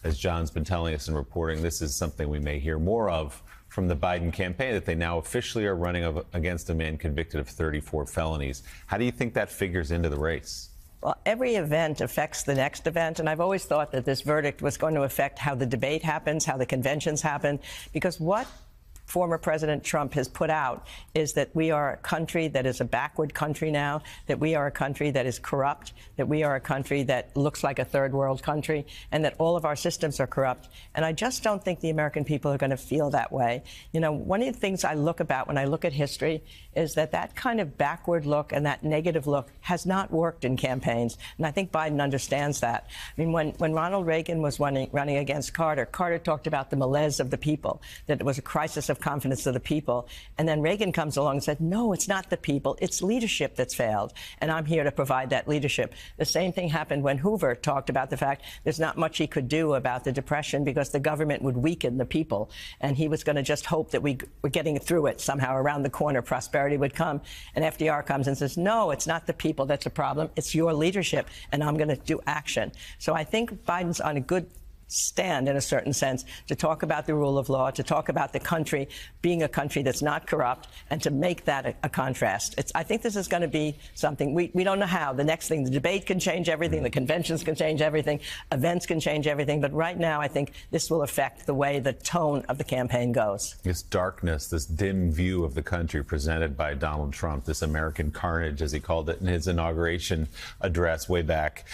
as John's been telling us in reporting, this is something we may hear more of from the Biden campaign, that they now officially are running against a man convicted of 34 felonies. How do you think that figures into the race? Well, every event affects the next event, and I've always thought that this verdict was going to affect how the debate happens, how the conventions happen, because what former President Trump has put out is that we are a country that is a backward country now, that we are a country that is corrupt, that we are a country that looks like a third world country, and that all of our systems are corrupt. And I just don't think the American people are going to feel that way. You know, one of the things I look about when I look at history is that that kind of backward look and that negative look has not worked in campaigns. And I think Biden understands that. I mean, when Ronald Reagan was running against Carter, Carter talked about the malaise of the people, that it was a crisis of of confidence of the people. And then Reagan comes along and said, no, it's not the people, it's leadership that's failed. And I'm here to provide that leadership. The same thing happened when Hoover talked about the fact there's not much he could do about the Depression because the government would weaken the people. And he was going to just hope that we were getting through it somehow. Around the corner, prosperity would come. And FDR comes and says, no, it's not the people that's a problem. It's your leadership. And I'm going to do action. So I think Biden's on a good stand in a certain sense to talk about the rule of law, to talk about the country being a country that's not corrupt, and to make that a contrast. I think this is going to be something we don't know how. The next thing, the debate can change everything, the conventions can change everything, events can change everything. But right now, I think this will affect the way the tone of the campaign goes. This darkness, this dim view of the country presented by Donald Trump, this American carnage, as he called it in his inauguration address way back.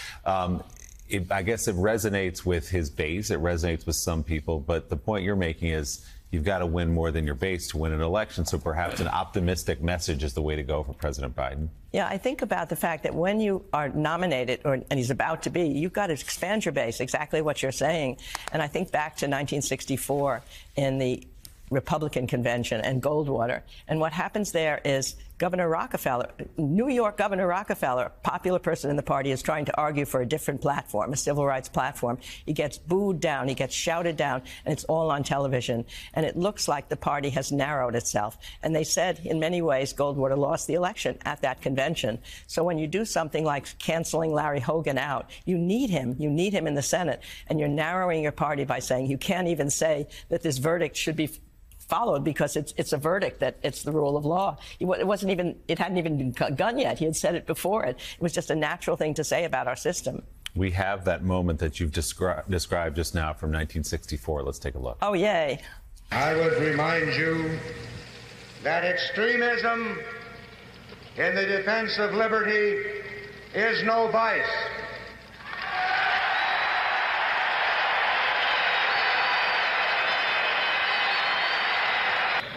I guess it resonates with his base. It resonates with some people. But the point you're making is you've got to win more than your base to win an election. So perhaps an optimistic message is the way to go for President Biden. Yeah, I think about the fact that when you are nominated, and he's about to be, you've got to expand your base, exactly what you're saying. And I think back to 1964 in the Republican convention and Goldwater. And what happens there is Governor Rockefeller, New York Governor Rockefeller, a popular person in the party, is trying to argue for a different platform, a civil rights platform. He gets booed down, he gets shouted down, and it's all on television. And it looks like the party has narrowed itself. And they said, in many ways, Goldwater lost the election at that convention. So when you do something like canceling Larry Hogan out, you need him in the Senate. And you're narrowing your party by saying you can't even say that this verdict should be followed because it's a verdict that it's the rule of law. It hadn't even been done yet. He had said it before. It was just a natural thing to say about our system. We have that moment that you've described just now from 1964. Let's take a look. Oh, yay. I would remind you that extremism in the defense of liberty is no vice.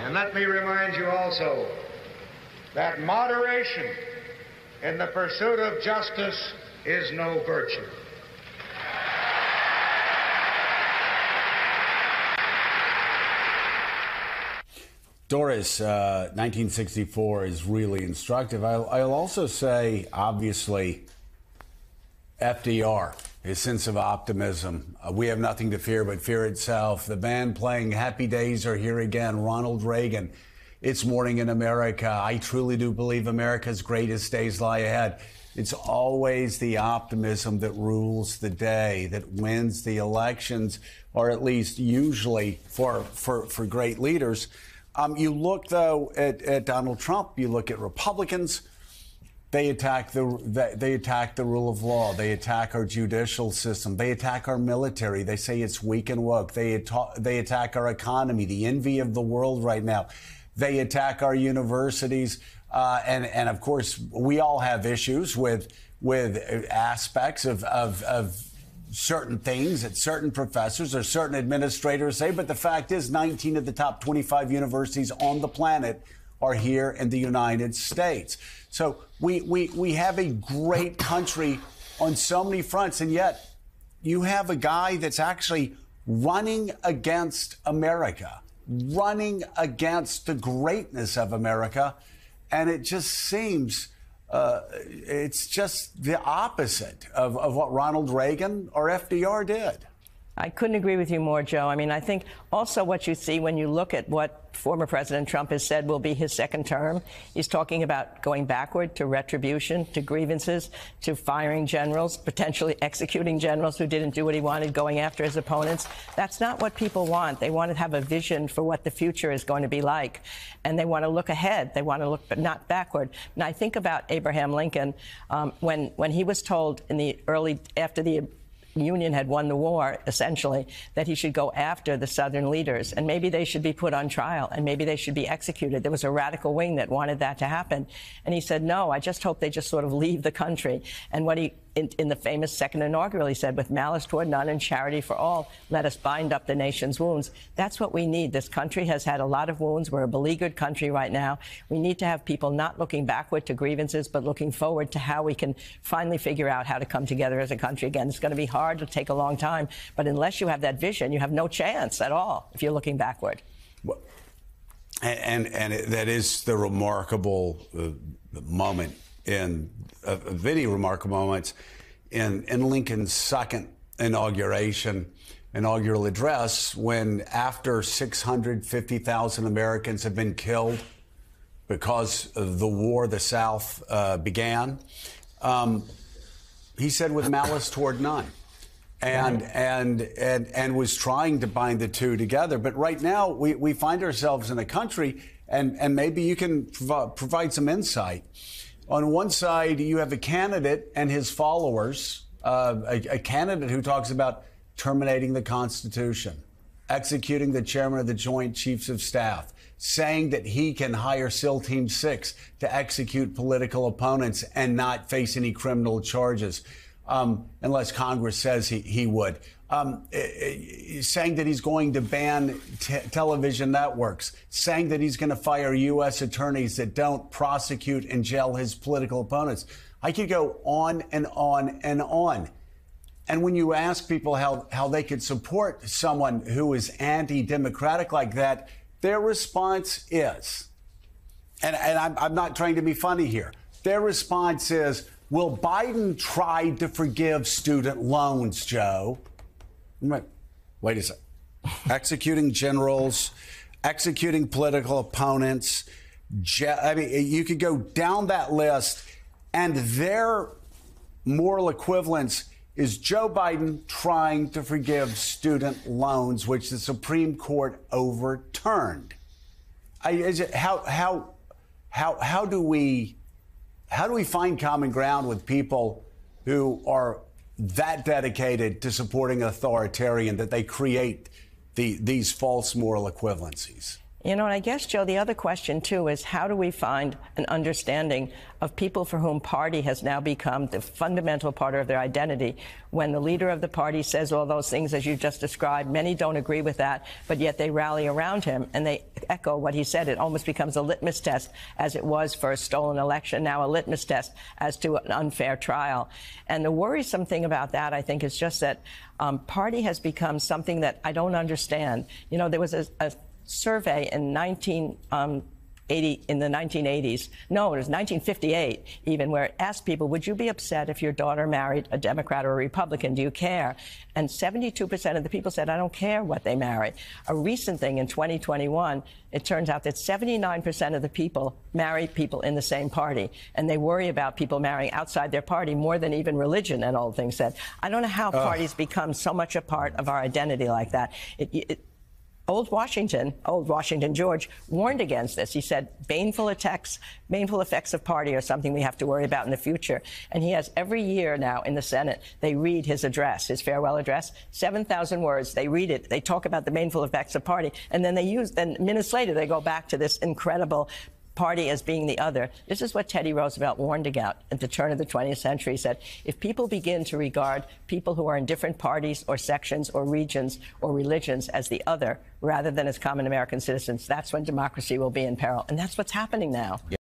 And let me remind you also that moderation in the pursuit of justice is no virtue. Doris, 1964 is really instructive. I'll also say, obviously, FDR, his sense of optimism. We have nothing to fear but fear itself. The band playing Happy Days Are Here Again. Ronald Reagan. It's morning in America. I truly do believe America's greatest days lie ahead. It's always the optimism that rules the day, that wins the elections, or at least usually for great leaders. You look, though, at Donald Trump. You look at Republicans. They attack the rule of law. They attack our judicial system. They attack our military. They say it's weak and woke. They attack our economy, the envy of the world right now. They attack our universities, and of course we all have issues with aspects of certain things that certain professors or certain administrators say. But the fact is, 19 of the top 25 universities on the planet are here in the United States. So we have a great country on so many fronts, and yet you have a guy that's actually running against America, running against the greatness of America, and it just seems it's just the opposite of what Ronald Reagan or FDR did. I couldn't agree with you more, Joe. I mean, I think also what you see when you look at what former President Trump has said will be his second term, he's talking about going backward to retribution, to grievances, to firing generals, potentially executing generals who didn't do what he wanted, going after his opponents. That's not what people want. They want to have a vision for what the future is going to be like. And they want to look ahead. They want to look, but not backward. And I think about Abraham Lincoln, when he was told after the Union had won the war, essentially, that he should go after the Southern leaders, and maybe they should be put on trial, and maybe they should be executed. There was a radical wing that wanted that to happen. And he said, no, I just hope they just sort of leave the country. And what he, in the famous second inaugural, he said, with malice toward none and charity for all, let us bind up the nation's wounds. That's what we need. This country has had a lot of wounds. We're a beleaguered country right now. We need to have people not looking backward to grievances, but looking forward to how we can finally figure out how to come together as a country again. It's going to be hard. It'll take a long time. But unless you have that vision, you have no chance at all if you're looking backward. that is the remarkable moment of many remarkable moments in Lincoln's second inaugural address, when after 650,000 Americans have been killed because of the war the South began, he said, with malice toward none. And was trying to bind the two together. But right now, we find ourselves in a country, and maybe you can provide some insight. On one side, you have a candidate and his followers, a candidate who talks about terminating the Constitution, executing the chairman of the Joint Chiefs of Staff, saying that he can hire SEAL Team 6 to execute political opponents and not face any criminal charges. Unless Congress says he would, saying that he's going to ban television networks, saying that he's going to fire U.S. attorneys that don't prosecute and jail his political opponents. I could go on and on and on. And when you ask people how they could support someone who is anti-democratic like that, their response is, and I'm not trying to be funny here, their response is, will Biden try to forgive student loans, Joe? Wait a second. Executing generals, executing political opponents. I mean, you could go down that list, and their moral equivalence is Joe Biden trying to forgive student loans, which the Supreme Court overturned. How do we find common ground with people who are that dedicated to supporting an authoritarian that they create these false moral equivalencies? You know, and I guess, Joe, the other question, too, is how do we find an understanding of people for whom party has now become the fundamental part of their identity? When the leader of the party says all those things, as you just described, many don't agree with that, but yet they rally around him and they echo what he said. It almost becomes a litmus test, as it was for a stolen election, now a litmus test as to an unfair trial. And the worrisome thing about that, I think, is just that party has become something that I don't understand. You know, there was a survey in in the 1980s, no, it was 1958 even, where it asked people, would you be upset if your daughter married a Democrat or a Republican? Do you care? And 72% of the people said, I don't care what they marry. A recent thing in 2021, it turns out that 79% of the people marry people in the same party, and they worry about people marrying outside their party more than even religion, and old things said. I don't know how parties become so much a part of our identity like that. Old Washington George warned against this. He said baneful effects of party are something we have to worry about in the future. And he has every year now in the Senate, they read his address, his farewell address, 7,000 words. They read it. They talk about the baneful effects of party. And then then minutes later, they go back to this incredible party as being the other. This is what Teddy Roosevelt warned about at the turn of the 20th century. He said, if people begin to regard people who are in different parties or sections or regions or religions as the other rather than as common American citizens, that's when democracy will be in peril. And that's what's happening now. Yeah.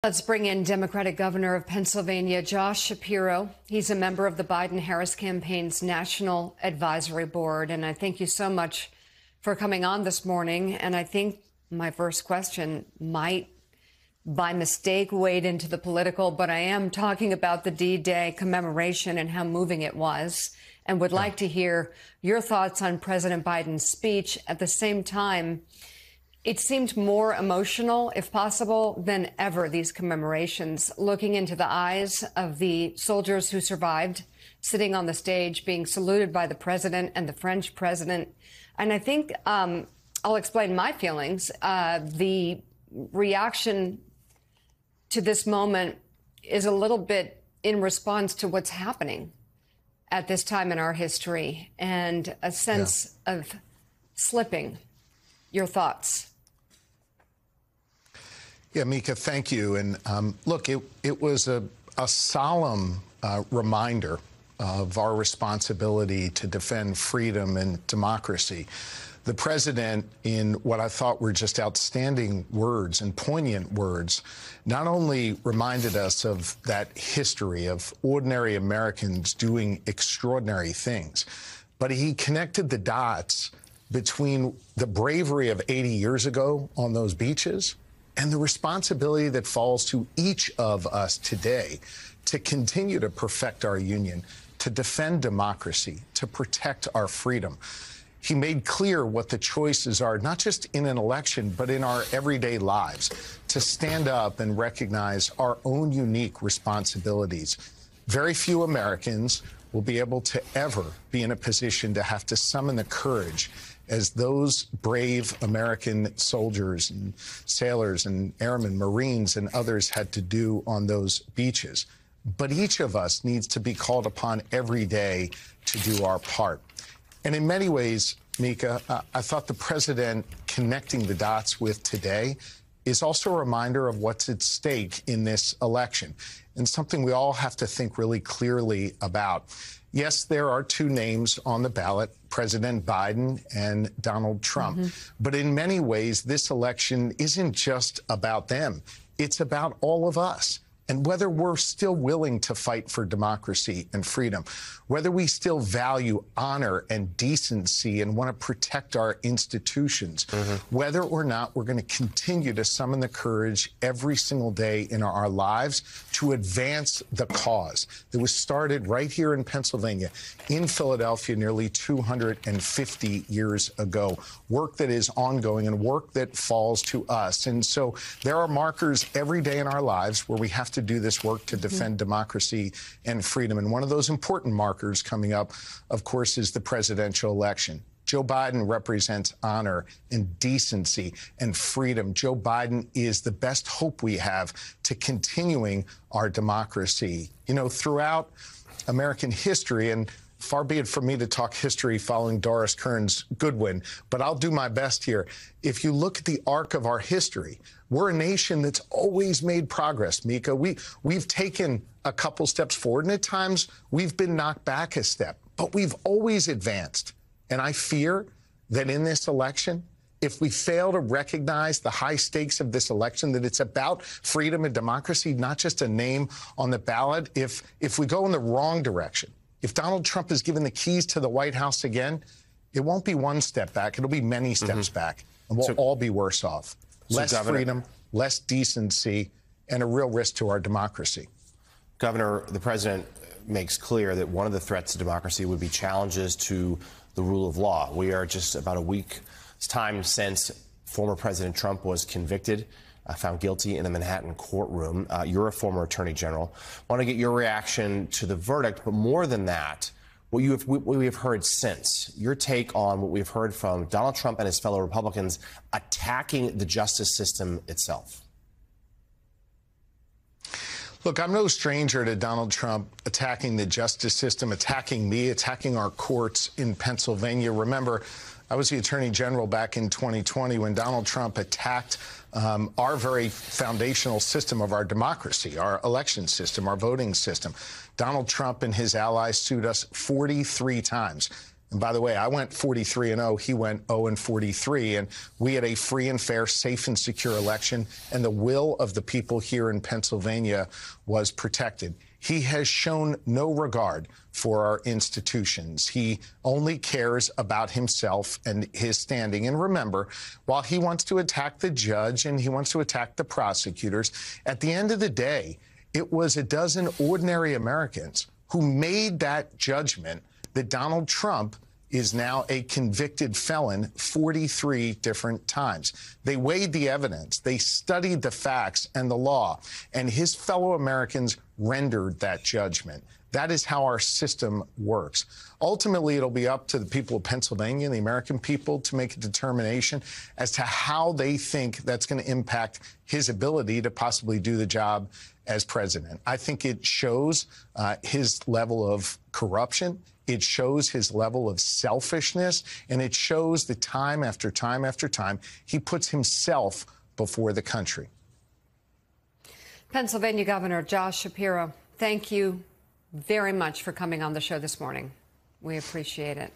Let's bring in Democratic Governor of Pennsylvania, Josh Shapiro. He's a member of the Biden-Harris campaign's National Advisory Board. And I thank you so much for coming on this morning. And I think my first question might, by mistake, wade into the political, but I am talking about the D-Day commemoration and how moving it was, and would like to hear your thoughts on President Biden's speech. At the same time, it seemed more emotional, if possible, than ever, these commemorations, looking into the eyes of the soldiers who survived, sitting on the stage, being saluted by the president and the French president. And I think I'll explain my feelings. The reaction to this moment is a little bit in response to what's happening at this time in our history and a sense of slipping. Your thoughts? Yeah, Mika, thank you. And look, it was a solemn reminder of our responsibility to defend freedom and democracy. The president, in what I thought were just outstanding words and poignant words, not only reminded us of that history of ordinary Americans doing extraordinary things, but he connected the dots between the bravery of 80 years ago on those beaches and the responsibility that falls to each of us today to continue to perfect our union, to defend democracy, to protect our freedom. He made clear what the choices are, not just in an election, but in our everyday lives, to stand up and recognize our own unique responsibilities. Very few Americans will be able to ever be in a position to have to summon the courage as those brave American soldiers and sailors and airmen, Marines, and others had to do on those beaches. But each of us needs to be called upon every day to do our part. And in many ways, Mika, I thought the president connecting the dots with today is also a reminder of what's at stake in this election and something we all have to think really clearly about. Yes, there are two names on the ballot, President Biden and Donald Trump. But in many ways, this election isn't just about them. It's about all of us. And whether we're still willing to fight for democracy and freedom, whether we still value honor and decency and want to protect our institutions, whether or not we're going to continue to summon the courage every single day in our lives to advance the cause that was started right here in Pennsylvania, in Philadelphia, nearly 250 years ago. Work that is ongoing and work that falls to us. And so there are markers every day in our lives where we have to do this work to defend democracy and freedom. And one of those important markers coming up, of course, is the presidential election. Joe Biden represents honor and decency and freedom. Joe Biden is the best hope we have to continuing our democracy. You know, throughout American history, and far be it from me to talk history following Doris Kearns Goodwin, but I'll do my best here. If you look at the arc of our history, we're a nation that's always made progress, Mika. We've taken a couple steps forward, and at times we've been knocked back a step, but we've always advanced. And I fear that in this election, if we fail to recognize the high stakes of this election, that it's about freedom and democracy, not just a name on the ballot, if we go in the wrong direction, if Donald Trump is given the keys to the White House again, it won't be one step back. It'll be many steps back, and we'll all be worse off. Less freedom, less decency, and a real risk to our democracy. Governor, the president makes clear that one of the threats to democracy would be challenges to the rule of law. We are just about a week's time since former President Trump was convicted, found guilty in a Manhattan courtroom. You're a former attorney general. I want to get your reaction to the verdict, but more than that, what we have heard since, your take on what we've heard from Donald Trump and his fellow Republicans attacking the justice system itself. Look, I'm no stranger to Donald Trump attacking the justice system, attacking me, attacking our courts in Pennsylvania. Remember, I was the attorney general back in 2020 when Donald Trump attacked our very foundational system of our democracy, our election system, our voting system. Donald Trump and his allies sued us 43 times. And by the way, I went 43-0. He went 0-43. And we had a free and fair, safe and secure election. And the will of the people here in Pennsylvania was protected. He has shown no regard for our institutions. He only cares about himself and his standing. And remember, while he wants to attack the judge and he wants to attack the prosecutors, at the end of the day, it was a dozen ordinary Americans who made that judgment that Donald Trump is now a convicted felon 43 different times. They weighed the evidence, they studied the facts and the law, and his fellow Americans rendered that judgment. That is how our system works. Ultimately, it'll be up to the people of Pennsylvania and the American people to make a determination as to how they think that's going to impact his ability to possibly do the job as president. I think it shows his level of corruption. It shows his level of selfishness, and it shows that time after time after time, he puts himself before the country. Pennsylvania Governor Josh Shapiro, thank you very much for coming on the show this morning. We appreciate it.